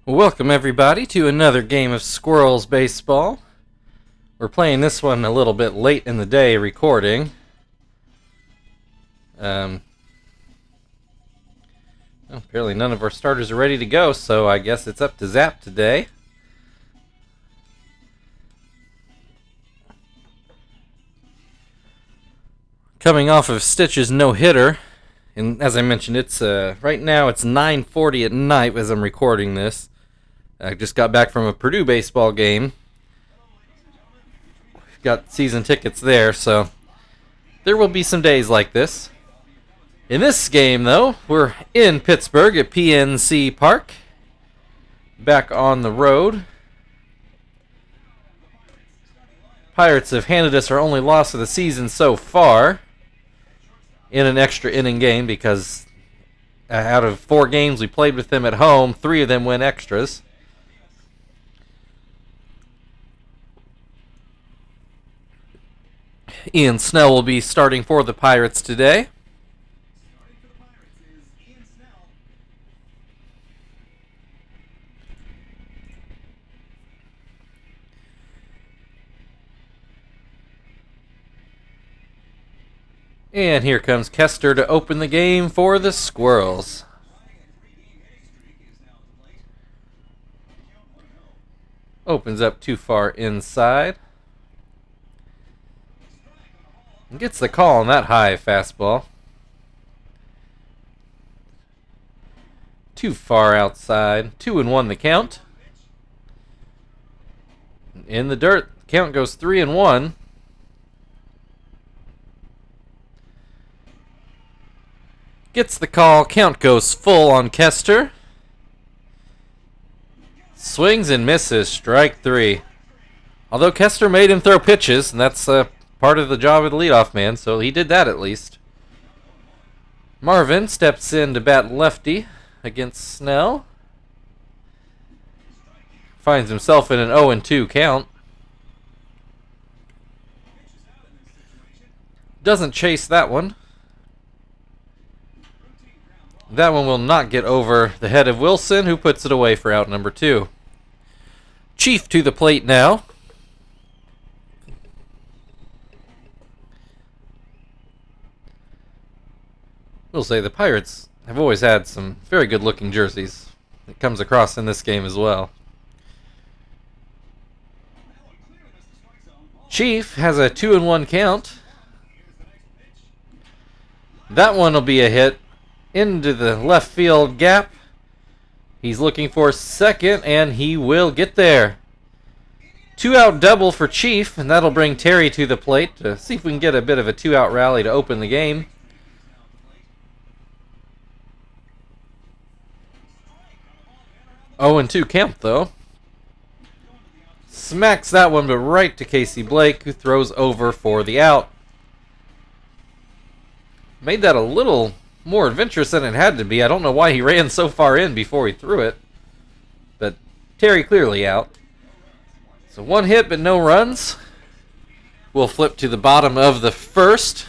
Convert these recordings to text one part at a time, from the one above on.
Welcome everybody to another game of Squirrels Baseball. We're playing this one a little bit late in the day recording. Apparently none of our starters are ready to go, so I guess it's up to Zap today. Coming off of Stitch's no-hitter, and as I mentioned, it's right now it's 9:40 at night as I'm recording this. I just got back from a Purdue baseball game. Got season tickets there, so there will be some days like this. In this game, though, we're in Pittsburgh at PNC Park. Back on the road. Pirates have handed us our only loss of the season so far in an extra inning game because out of 4 games we played with them at home, 3 of them went extras. Ian Snell will be starting for the Pirates today. And here comes Kester to open the game for the Squirrels. Opens up too far inside. And gets the call on that high fastball. Too far outside. 2-1 the count. In the dirt, count goes 3-1. Gets the call. Count goes full on Kester. Swings and misses. Strike 3. Although Kester made him throw pitches, and that's part of the job of the leadoff man, so he did that at least. Marvin steps in to bat lefty against Snell. Finds himself in an 0-2 count. Doesn't chase that one. That one will not get over the head of Wilson, who puts it away for out number 2. Chief to the plate now. We'll say the Pirates have always had some very good-looking jerseys. It comes across in this game as well. Chief has a 2-1 count. That one will be a hit into the left field gap. He's looking for second, and he will get there. 2-out double for Chief, and that'll bring Terry to the plate to see if we can get a bit of a 2-out rally to open the game. Oh, and 2 count, though. Smacks that one, but right to Casey Blake, who throws over for the out. Made that a little more adventurous than it had to be. I don't know why he ran so far in before he threw it. But Terry clearly out. So 1 hit, but no runs. We'll flip to the bottom of the first.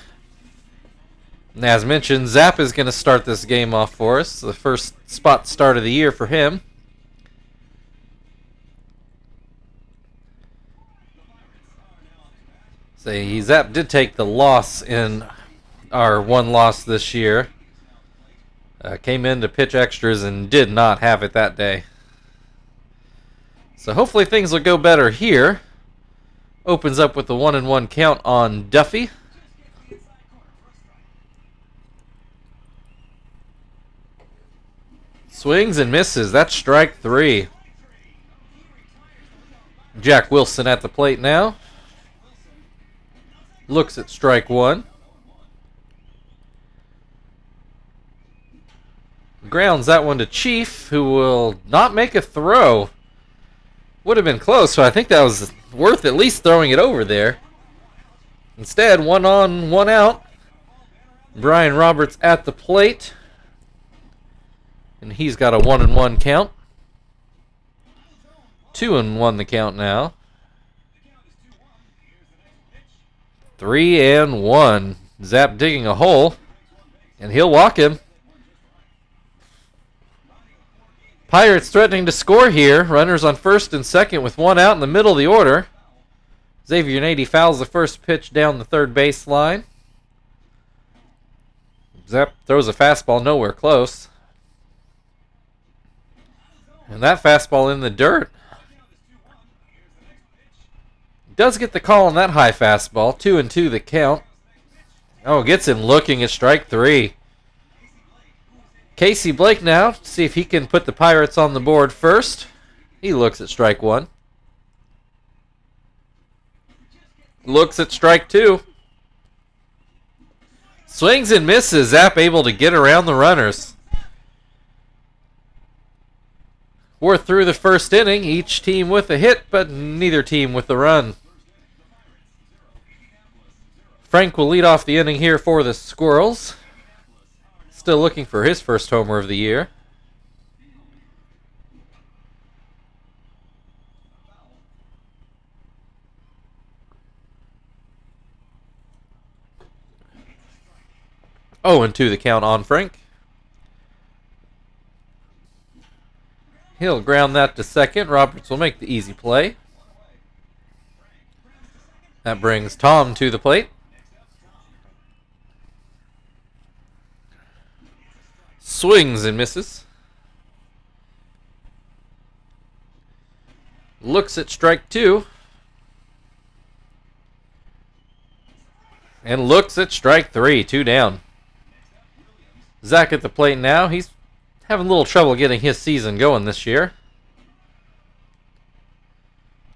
And as mentioned, Zap is going to start this game off for us. The first spot start of the year for him. Zap did take the loss in our 1 loss this year. Came in to pitch extras and did not have it that day. So hopefully things will go better here. Opens up with the 1-1 count on Duffy. Swings and misses. That's strike 3. Jack Wilson at the plate now. Looks at strike 1. Grounds that one to Chief, who will not make a throw. Would have been close, so I think that was worth at least throwing it over there. Instead, 1 on, 1 out. Brian Roberts at the plate. And he's got a 1-1 count. 2-1 the count now. 3-1. Zap digging a hole. And he'll walk him. Pirates threatening to score here. Runners on first and second with one out in the middle of the order. Xavier Nady fouls the first pitch down the third base line. Zepp throws a fastball nowhere close. And that fastball in the dirt. Does get the call on that high fastball. 2-2 the count. Oh, gets him looking at strike three. Casey Blake now, to see if he can put the Pirates on the board first. He looks at strike one. Looks at strike two. Swings and misses. Zapp able to get around the runners. We're through the first inning. Each team with a hit, but neither team with a run. Frank will lead off the inning here for the Squirrels. Still looking for his first homer of the year. Oh, and 2 the count on Frank. He'll ground that to second. Roberts will make the easy play. That brings Tom to the plate. Swings and misses. Looks at strike two. And looks at strike three. 2 down. Zach at the plate now. He's having a little trouble getting his season going this year.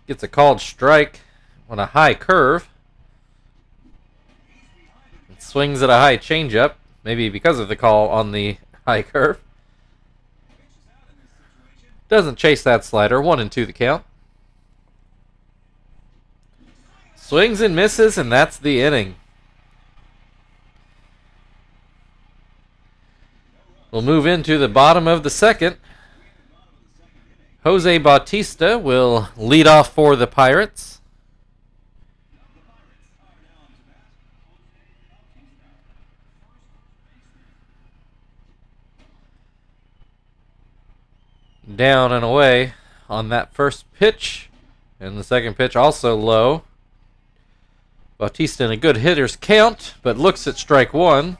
Gets a called strike on a high curve. It swings at a high changeup. Maybe because of the call on the high curve. Doesn't chase that slider. 1-2 the count. Swings and misses, and that's the inning. We'll move into the bottom of the second. Jose Bautista will lead off for the Pirates. Down and away on that first pitch. And the second pitch also low. Bautista in a good hitter's count, but looks at strike one.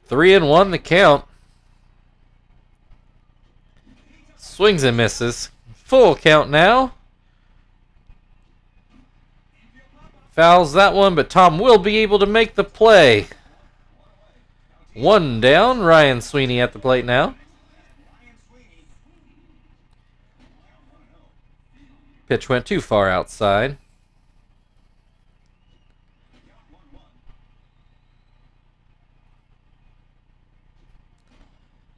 Three and one the count. Swings and misses. Full count now. Fouls that one, but Tom will be able to make the play. 1 down. Ryan Sweeney at the plate now. Pitch went too far outside.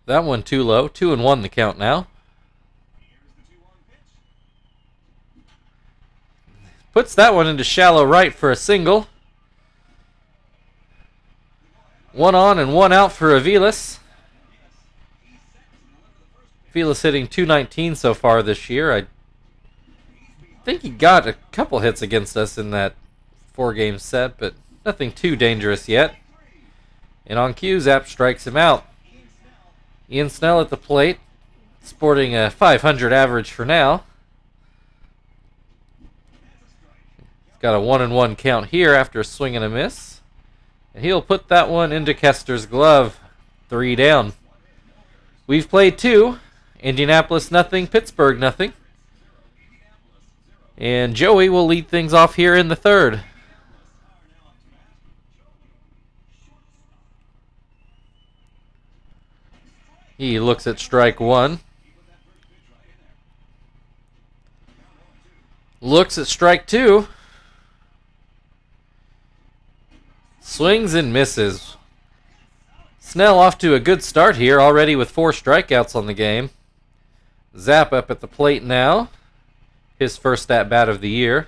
That one too low. 2-1 the count now. Puts that one into shallow right for a single. 1 on and 1 out for Aviles. Aviles hitting .219 so far this year. I think he got a couple hits against us in that 4-game set, but nothing too dangerous yet. And on cue, Zapp strikes him out. Ian Snell at the plate, sporting a .500 average for now. He's got a 1-1 count here after a swing and a miss. And he'll put that one into Kester's glove. 3 down. We've played 2. Indianapolis nothing, Pittsburgh nothing. And Joey will lead things off here in the third. He looks at strike one. Looks at strike two. Swings and misses. Snell off to a good start here, already with 4 strikeouts on the game. Zapp up at the plate now. His first at-bat of the year.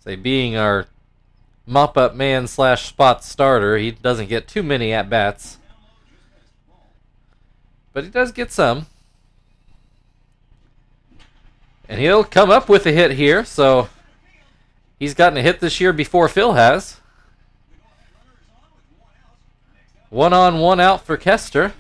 Say, being our mop-up man / spot starter, he doesn't get too many at-bats. But he does get some. And he'll come up with a hit here, so He's gotten a hit this year before Phil has. 1 on, 1 out for Kester.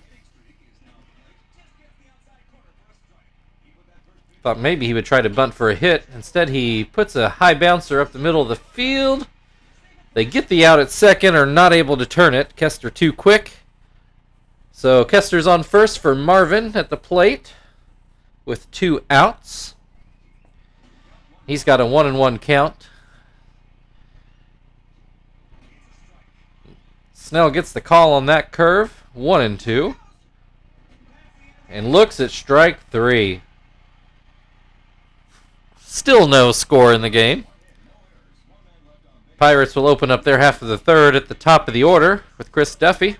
Thought maybe he would try to bunt for a hit. Instead, he puts a high bouncer up the middle of the field. They get the out at second, are not able to turn it. Kester too quick. So Kester's on first for Marvin at the plate with 2 outs. He's got a 1-1 count. Snell gets the call on that curve. 1-2. And looks at strike 3. Still no score in the game. Pirates will open up their half of the third at the top of the order with Chris Duffy.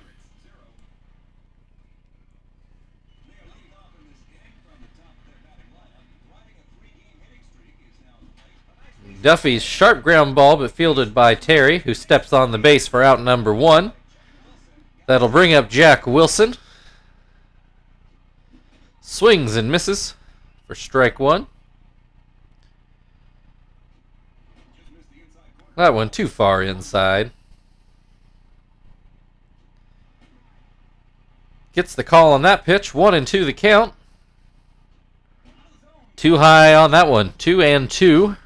Duffy's sharp ground ball, but fielded by Terry, who steps on the base for out number 1. That'll bring up Jack Wilson. Swings and misses for strike 1. That one too far inside. Gets the call on that pitch. 1-2 the count. Too high on that one. 2-2.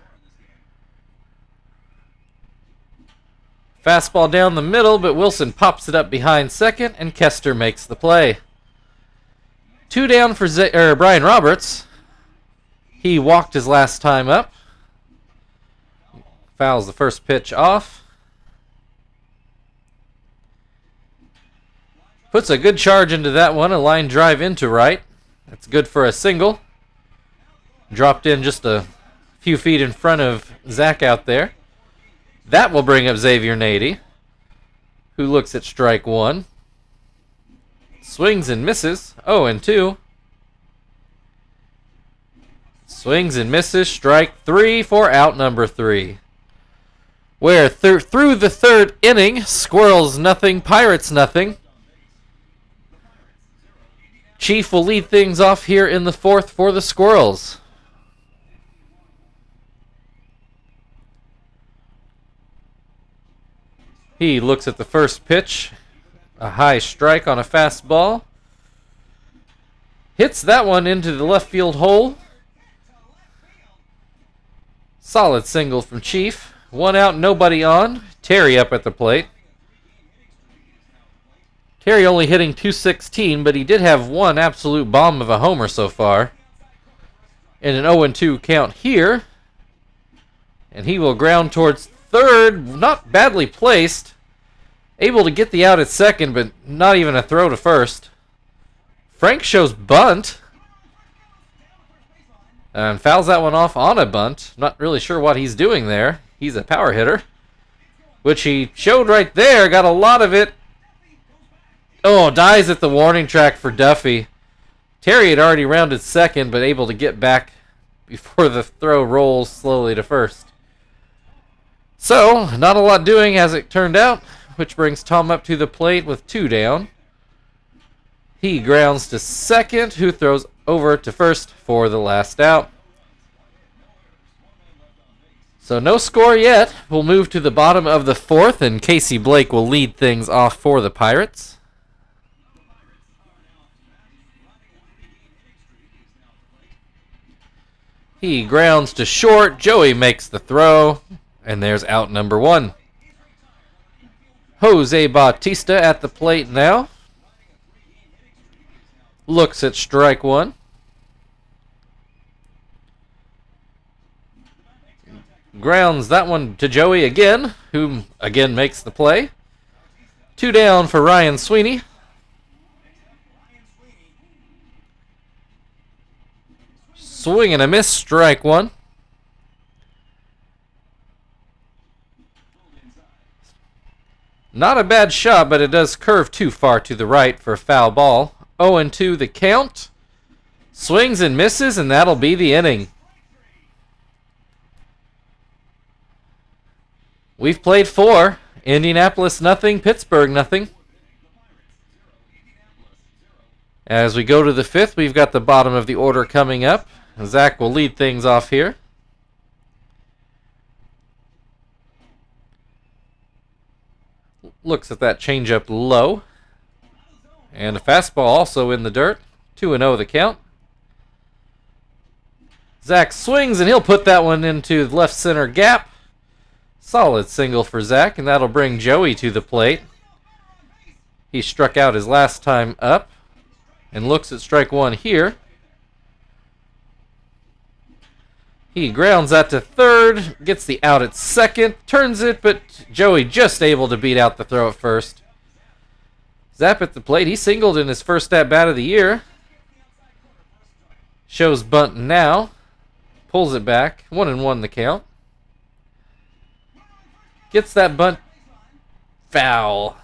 Fastball down the middle, but Wilson pops it up behind second, and Kester makes the play. 2 down for Brian Roberts. He walked his last time up. Fouls the first pitch off. Puts a good charge into that one. A line drive into right. That's good for a single. Dropped in just a few feet in front of Zach out there. That will bring up Xavier Nady, who looks at strike 1. Swings and misses. 0-2. Swings and misses. Strike 3 for out number 3. Where through the third inning, Squirrels nothing, Pirates nothing. Chief will lead things off here in the 4th for the Squirrels. He looks at the first pitch. A high strike on a fastball. Hits that one into the left field hole. Solid single from Chief. 1 out, nobody on. Terry up at the plate. Terry only hitting .216, but he did have one absolute bomb of a homer so far. And an 0-2 count here. And he will ground towards third. Not badly placed. Able to get the out at second, but not even a throw to first. Frank shows bunt. And fouls that one off on a bunt. Not really sure what he's doing there. He's a power hitter, which he showed right there. Got a lot of it. Oh, dies at the warning track for Duffy. Terry had already rounded second, but able to get back before the throw rolls slowly to first. So, not a lot doing as it turned out, which brings Tom up to the plate with 2 down. He grounds to second, who throws over to first for the last out. So no score yet. We'll move to the bottom of the 4th, and Casey Blake will lead things off for the Pirates. He grounds to short. Joey makes the throw, and there's out number 1. Jose Bautista at the plate now. Looks at strike 1. Grounds that one to Joey again, who again makes the play. 2 down for Ryan Sweeney. Swing and a miss, strike 1. Not a bad shot, but it does curve too far to the right for a foul ball. 0-2 the count. Swings and misses, and that'll be the inning. We've played 4. Indianapolis nothing, Pittsburgh nothing. As we go to the 5th, we've got the bottom of the order coming up. Zach will lead things off here. Looks at that changeup low. And a fastball also in the dirt. 2-0 the count. Zach swings, and he'll put that one into the left center gap. Solid single for Zach, and that'll bring Joey to the plate. He struck out his last time up and looks at strike one here. He grounds that to third, gets the out at second, turns it, but Joey just able to beat out the throw at first. Zap at the plate. He singled in his first at-bat of the year. Shows bunt now. Pulls it back. 1-1 the count. Gets that bunt foul.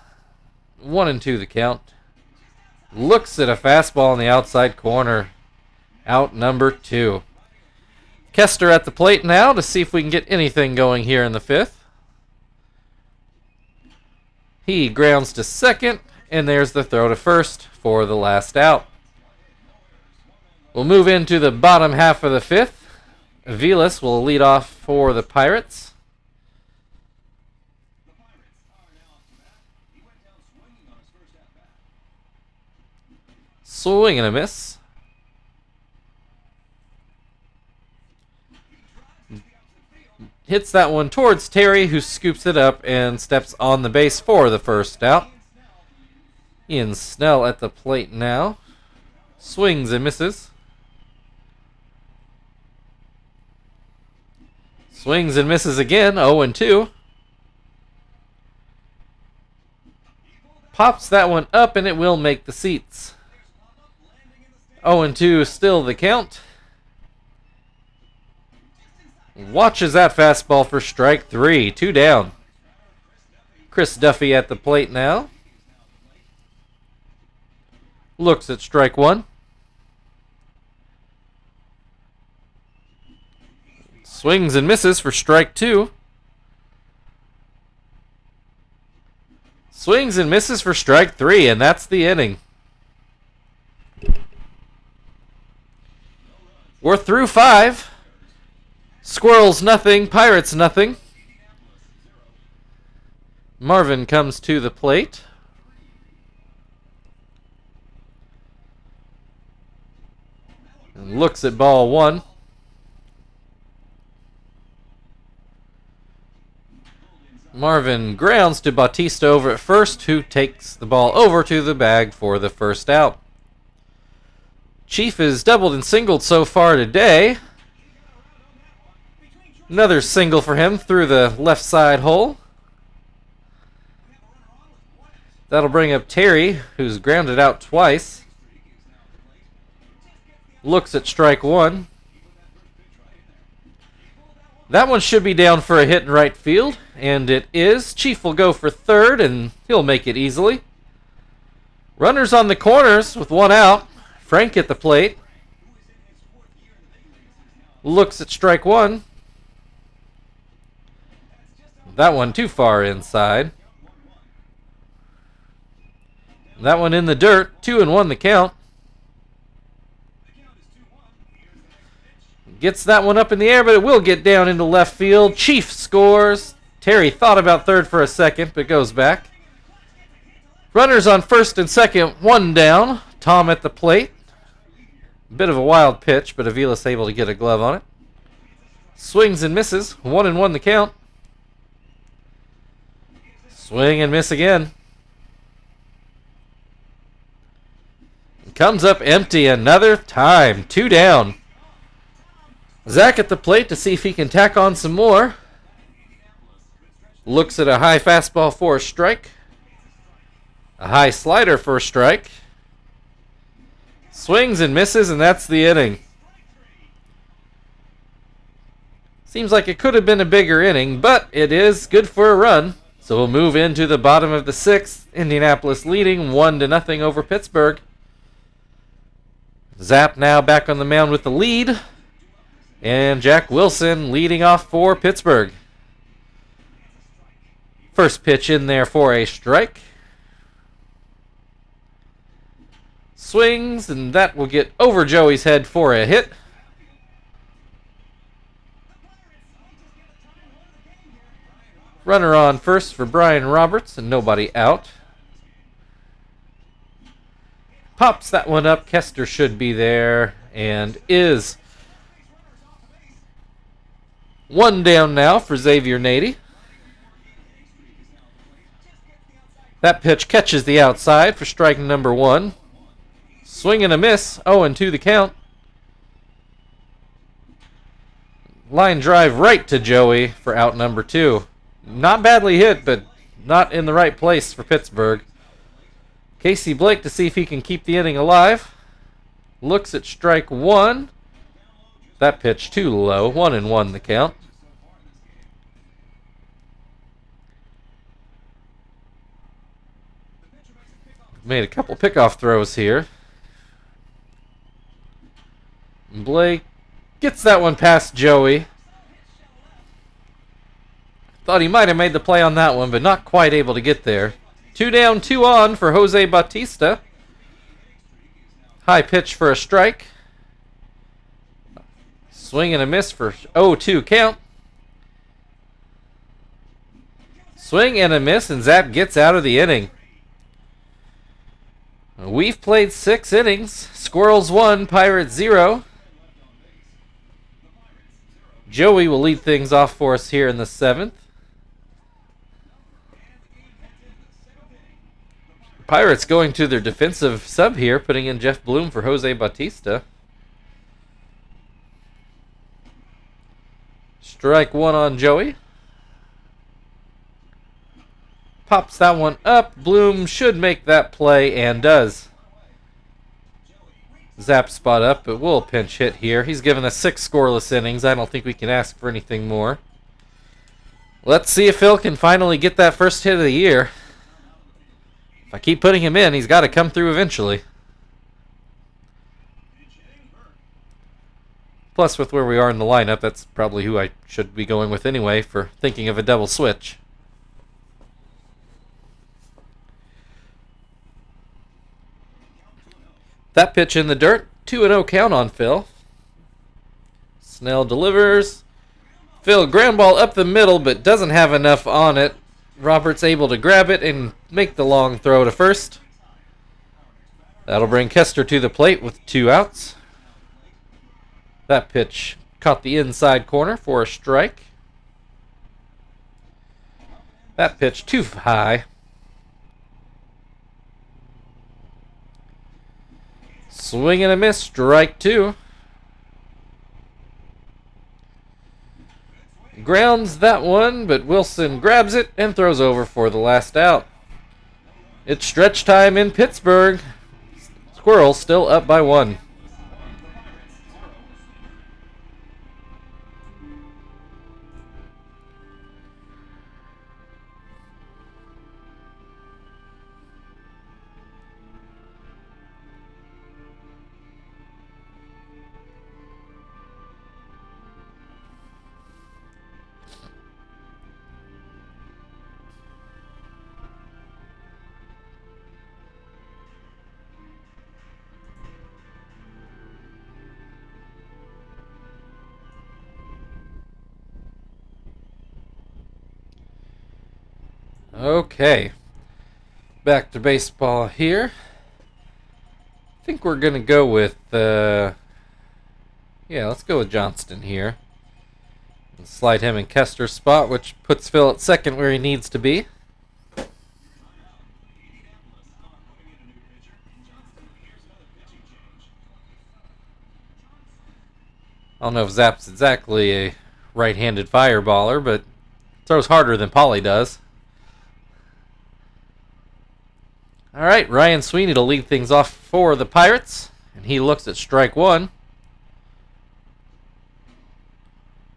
1-2 the count. Looks at a fastball in the outside corner. Out number 2. Kester at the plate now to see if we can get anything going here in the 5th. He grounds to second, and there's the throw to first for the last out. We'll move into the bottom half of the 5th. Aviles will lead off for the Pirates. Swing and a miss. Hits that one towards Terry, who scoops it up and steps on the base for the first out. Ian Snell at the plate now. Swings and misses. Swings and misses again, 0-2. Pops that one up, and it will make the seats. 0-2 still the count. Watches that fastball for strike 3. 2 down. Chris Duffy at the plate now. Looks at strike 1. Swings and misses for strike 2. Swings and misses for strike 3, and that's the inning. We're through 5. Squirrels nothing, Pirates nothing. Marvin comes to the plate. And looks at ball 1. Marvin grounds to Bautista over at first, who takes the ball over to the bag for the first out. Chief is doubled and singled so far today. Another single for him through the left side hole. That'll bring up Terry, who's grounded out twice. Looks at strike 1. That one should be down for a hit in right field, and it is. Chief will go for third, and he'll make it easily. Runners on the corners with 1 out. Frank at the plate. Looks at strike 1. That one too far inside. That one in the dirt. 2-1 the count. Gets that one up in the air, but it will get down into left field. Chief scores. Terry thought about third for a second, but goes back. Runners on first and second, 1 down. Tom at the plate. Bit of a wild pitch, but Aviles able to get a glove on it. Swings and misses. 1-1 the count. Swing and miss again. Comes up empty another time. 2 down. Zach at the plate to see if he can tack on some more. Looks at a high fastball for a strike. A high slider for a strike. Swings and misses, and that's the inning. Seems like it could have been a bigger inning, but it is good for a run. So we'll move into the bottom of the 6th. Indianapolis leading 1-0 over Pittsburgh. Zap now back on the mound with the lead. And Jack Wilson leading off for Pittsburgh. First pitch in there for a strike. Swings, and that will get over Joey's head for a hit. Runner on first for Brian Roberts and nobody out. Pops that one up. Kester should be there and is. One down now for Xavier Nady. That pitch catches the outside for strike number 1. Swing and a miss. 0-2 the count. Line drive right to Joey for out number 2. Not badly hit, but not in the right place for Pittsburgh. Casey Blake to see if he can keep the inning alive. Looks at strike 1. That pitch too low. 1-1 the count. Made a couple pickoff throws here. Blake gets that one past Joey. Thought he might have made the play on that one, but not quite able to get there. 2 down, 2 on for Jose Bautista. High pitch for a strike. Swing and a miss for 0-2 count. Swing and a miss, and Zap gets out of the inning. We've played 6 innings. Squirrels 1, Pirates 0. Joey will lead things off for us here in the 7th. Pirates going to their defensive sub here, putting in Jeff Bloom for Jose Bautista. Strike 1 on Joey. Pops that one up. Bloom should make that play and does. Zap spot up, but we'll pinch hit here. He's given us 6 scoreless innings. I don't think we can ask for anything more. Let's see if Phil can finally get that first hit of the year. If I keep putting him in, he's got to come through eventually. Plus, with where we are in the lineup, that's probably who I should be going with anyway for thinking of a double switch. That pitch in the dirt. 2-0 count on Phil. Snell delivers. Phil ground ball up the middle, but doesn't have enough on it. Roberts able to grab it and make the long throw to first. That'll bring Kester to the plate with 2 outs. That pitch caught the inside corner for a strike. That pitch too high. Swing and a miss, strike 2. Grounds that one, but Wilson grabs it and throws over for the last out. It's stretch time in Pittsburgh. Squirrels still up by 1. Okay, back to baseball here. I think we're going to go with, let's go with Johnston here. And slide him in Kester's spot, which puts Phil at second where he needs to be. I don't know if Zap's exactly a right-handed fireballer, but throws harder than Pauly does. All right, Ryan Sweeney to lead things off for the Pirates, and he looks at strike 1.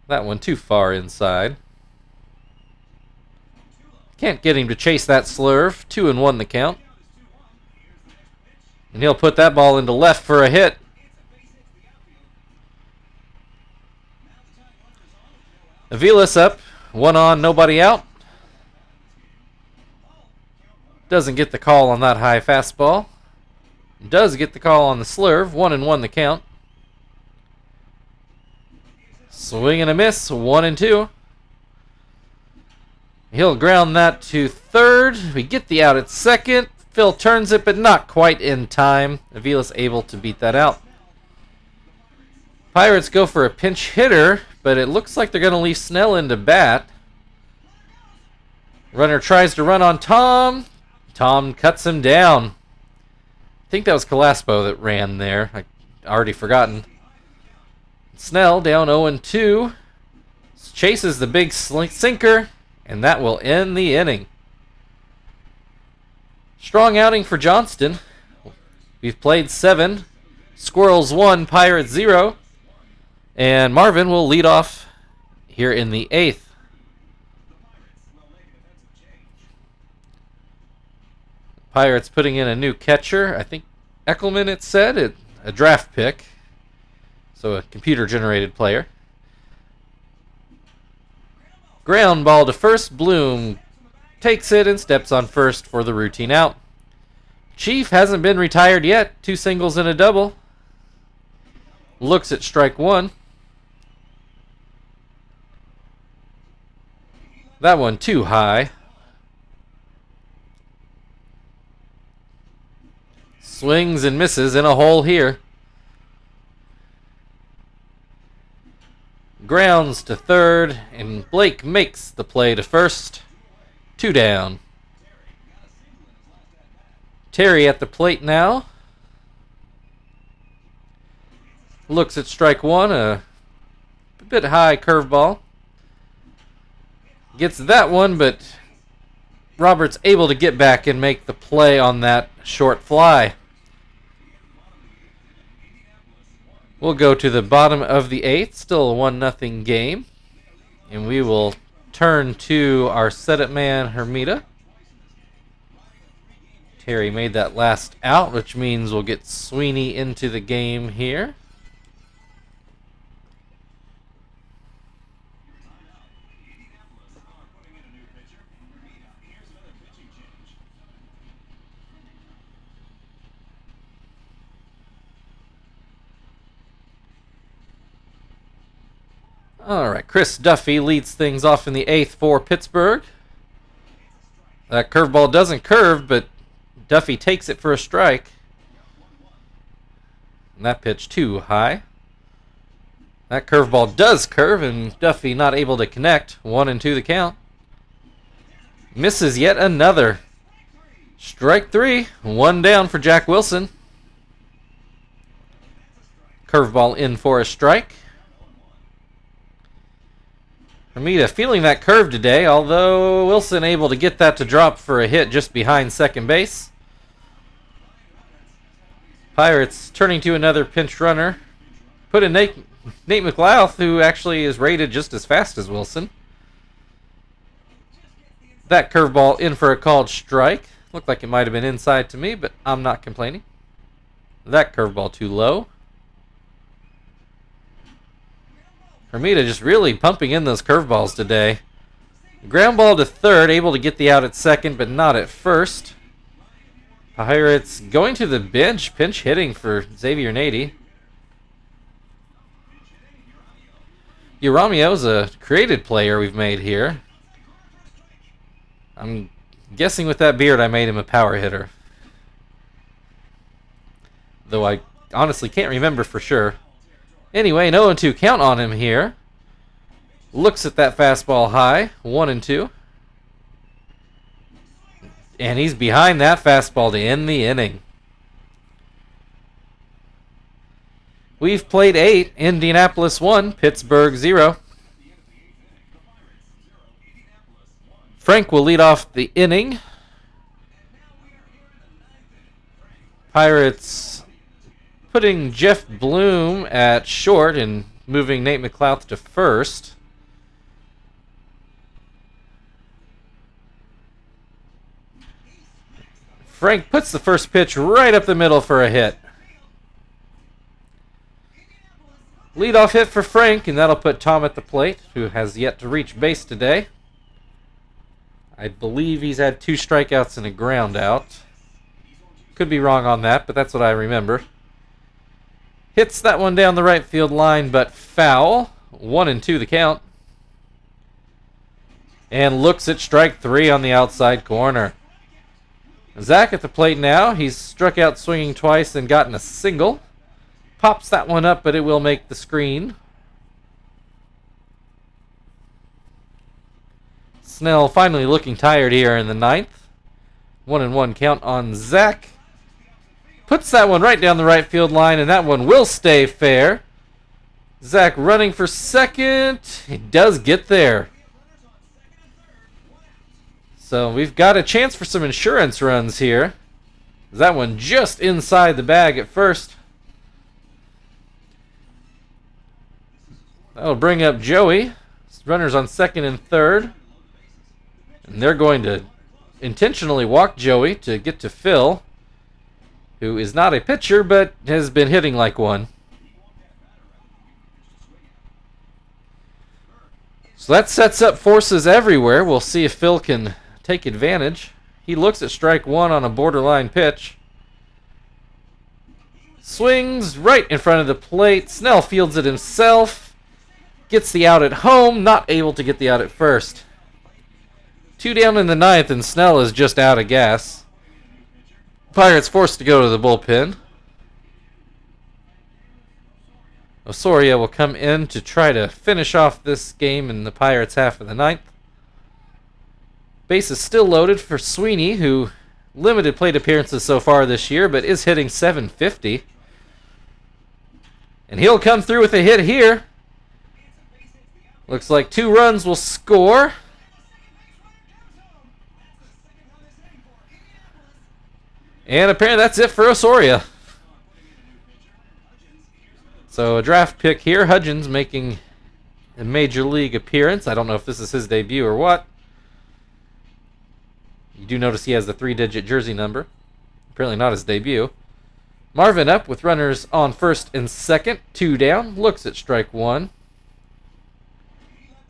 That one too far inside. Can't get him to chase that slurve. 2-1 the count. And he'll put that ball into left for a hit. Avila's up. 1 on, nobody out. Doesn't get the call on that high fastball. Does get the call on the slurve. 1-1 the count. Swing and a miss. 1-2. He'll ground that to third. We get the out at second. Phil turns it, but not quite in time. Avila's able to beat that out. Pirates go for a pinch hitter, but it looks like they're going to leave Snell in to bat. Runner tries to run on Tom. Tom cuts him down. I think that was Calaspo that ran there. I already forgotten. Snell down 0-2. Chases the big sinker, and that will end the inning. Strong outing for Johnston. We've played 7. Squirrels 1, Pirates 0. And Marvin will lead off here in the 8th. Pirates putting in a new catcher. I think Eckelman, it said. A draft pick. So a computer-generated player. Ground ball to first. Bloom takes it and steps on first for the routine out. Chief hasn't been retired yet. 2 singles and a double. Looks at strike 1. That one too high. Swings and misses in a hole here. Grounds to third, and Blake makes the play to first. 2 down. Terry at the plate now. Looks at strike 1, a bit high curveball. Gets that one, but Roberts able to get back and make the play on that short fly. We'll go to the bottom of the 8th, still a 1-0 game. And we will turn to our setup man, Hermida. Terry made that last out, which means we'll get Sweeney into the game here. All right, Chris Duffy leads things off in the 8th for Pittsburgh. That curveball doesn't curve, but Duffy takes it for a strike. And that pitch too high. That curveball does curve, and Duffy not able to connect. 1-2 the count. Misses yet another. Strike 3. 1 down for Jack Wilson. Curveball in for a strike. Hermida feeling that curve today, although Wilson able to get that to drop for a hit just behind second base. Pirates turning to another pinch runner. Put in Nate McLouth, who actually is rated just as fast as Wilson. That curveball in for a called strike. Looked like it might have been inside to me, but I'm not complaining. That curveball too low. Hermida just really pumping in those curveballs today. Ground ball to third, able to get the out at second, but not at first. Pirates going to the bench, pinch hitting for Xavier Nady. Uramio's a created player we've made here. I'm guessing with that beard I made him a power hitter. Though I honestly can't remember for sure. Anyway, an 0-2 count on him here. Looks at that fastball high. 1-2. And he's behind that fastball to end the inning. We've played 8. Indianapolis 1. Pittsburgh 0. Frank will lead off the inning. Pirates putting Jeff Bloom at short and moving Nate McLouth to first. Frank puts the first pitch right up the middle for a hit. Leadoff hit for Frank, and that'll put Tom at the plate, who has yet to reach base today. I believe he's had 2 strikeouts and a ground out. Could be wrong on that, but that's what I remember. Hits that one down the right field line, but foul. 1-2 the count. And looks at strike 3 on the outside corner. Zach at the plate now. He's struck out swinging twice and gotten a single. Pops that one up, but it will make the screen. Snell finally looking tired here in the ninth. 1-1 count on Zach. Puts that one right down the right field line, and that one will stay fair. Zach running for second. He does get there. So we've got a chance for some insurance runs here. That one just inside the bag at first. That'll bring up Joey. Runners on second and third. And they're going to intentionally walk Joey to get to Phil, who is not a pitcher but has been hitting like one. So that sets up forces everywhere. We'll see if Phil can take advantage. He looks at strike 1 on a borderline pitch. Swings right in front of the plate. Snell fields it himself. Gets the out at home. Not able to get the out at first. 2 down in the ninth, and Snell is just out of gas. Pirates forced to go to the bullpen. Osorio will come in to try to finish off this game in the Pirates' half of the ninth. Base is still loaded for Sweeney, who limited plate appearances so far this year, but is hitting .750. And he'll come through with a hit here. Looks like 2 runs will score. And apparently that's it for Osorio. So a draft pick here. Hudgens making a major league appearance. I don't know if this is his debut or what. You do notice he has the 3-digit jersey number. Apparently not his debut. Marvin up with runners on first and second. 2 down. Looks at strike 1.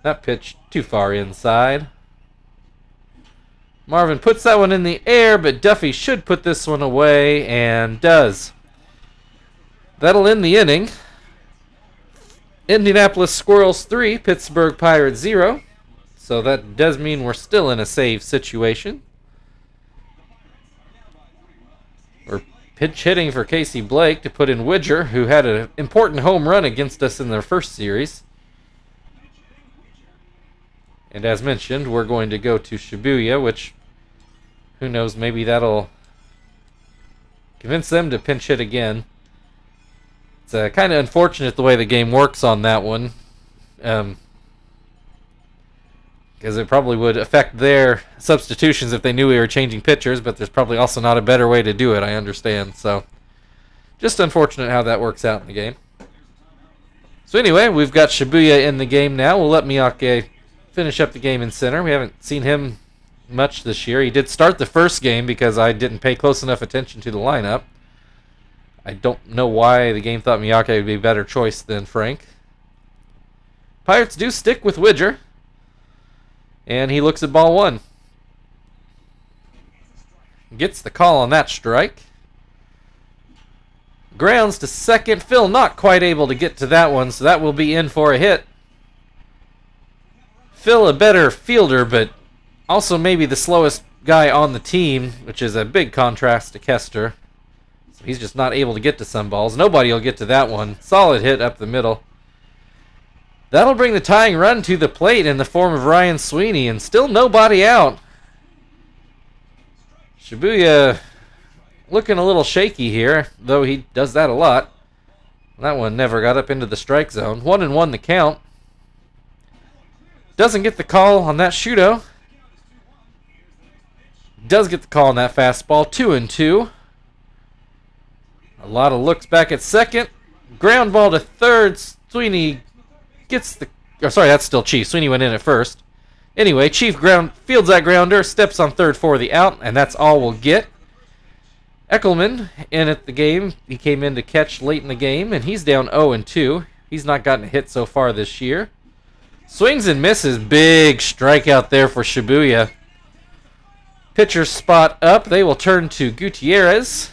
That pitch too far inside. Marvin puts that one in the air, but Duffy should put this one away, and does. That'll end the inning. Indianapolis Squirrels 3, Pittsburgh Pirates 0. So that does mean we're still in a save situation. We're pitch hitting for Casey Blake to put in Widger, who had an important home run against us in their first series. And as mentioned, we're going to go to Shibuya, which, who knows, maybe that'll convince them to pinch hit again. It's kind of unfortunate the way the game works on that one, because it probably would affect their substitutions if they knew we were changing pitchers, but there's probably also not a better way to do it, I understand. So just unfortunate how that works out in the game. So anyway, we've got Shibuya in the game now. We'll let Miyake finish up the game in center. We haven't seen him much this year. He did start the first game because I didn't pay close enough attention to the lineup. I don't know why the game thought Miyake would be a better choice than Frank. Pirates do stick with Widger. And he looks at ball 1. Gets the call on that strike. Grounds to second. Phil not quite able to get to that one, so that will be in for a hit. Phil a better fielder, but also maybe the slowest guy on the team, which is a big contrast to Kester. So he's just not able to get to some balls. Nobody will get to that one. Solid hit up the middle. That'll bring the tying run to the plate in the form of Ryan Sweeney, and still nobody out. Shibuya looking a little shaky here, though he does that a lot. That one never got up into the strike zone. 1-1 the count. Doesn't get the call on that shootout. Does get the call on that fastball. 2-2. A lot of looks back at second. Ground ball to third. Sweeney gets the... Oh, sorry, that's still Chief. Sweeney went in at first. Anyway, Chief fields that grounder, steps on third for the out, and that's all we'll get. Eckelman in at the game. He came in to catch late in the game, and he's down 0-2. He's not gotten a hit so far this year. Swings and misses. Big strikeout there for Shibuya. Pitcher spot up. They will turn to Gutierrez.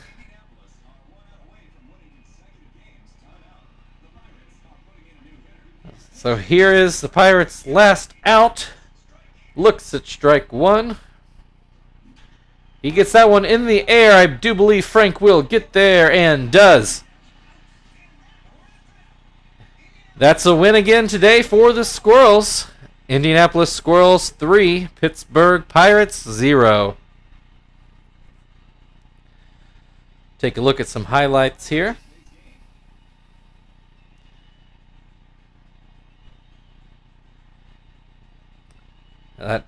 So here is the Pirates' last out. Looks at strike one. He gets that one in the air. I do believe Frank will get there and does. That's a win again today for the Squirrels. Indianapolis Squirrels 3, Pittsburgh Pirates 0. Take a look at some highlights here. That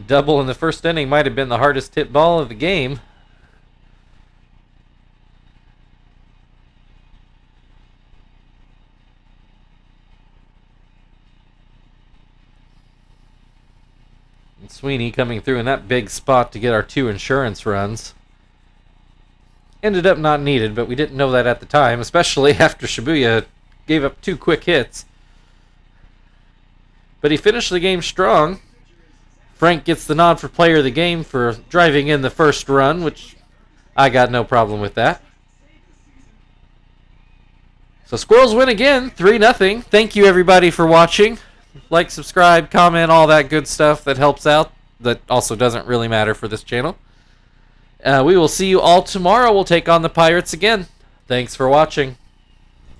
double in the first inning might have been the hardest hit ball of the game. And Sweeney coming through in that big spot to get our 2 insurance runs. Ended up not needed, but we didn't know that at the time, especially after Shibuya gave up 2 quick hits. But he finished the game strong. Frank gets the nod for player of the game for driving in the first run, which I got no problem with that. So Squirrels win again, 3-0. Thank you everybody for watching. Like, subscribe, comment, all that good stuff that helps out. That also doesn't really matter for this channel. We will see you all tomorrow. We'll take on the Pirates again. Thanks for watching.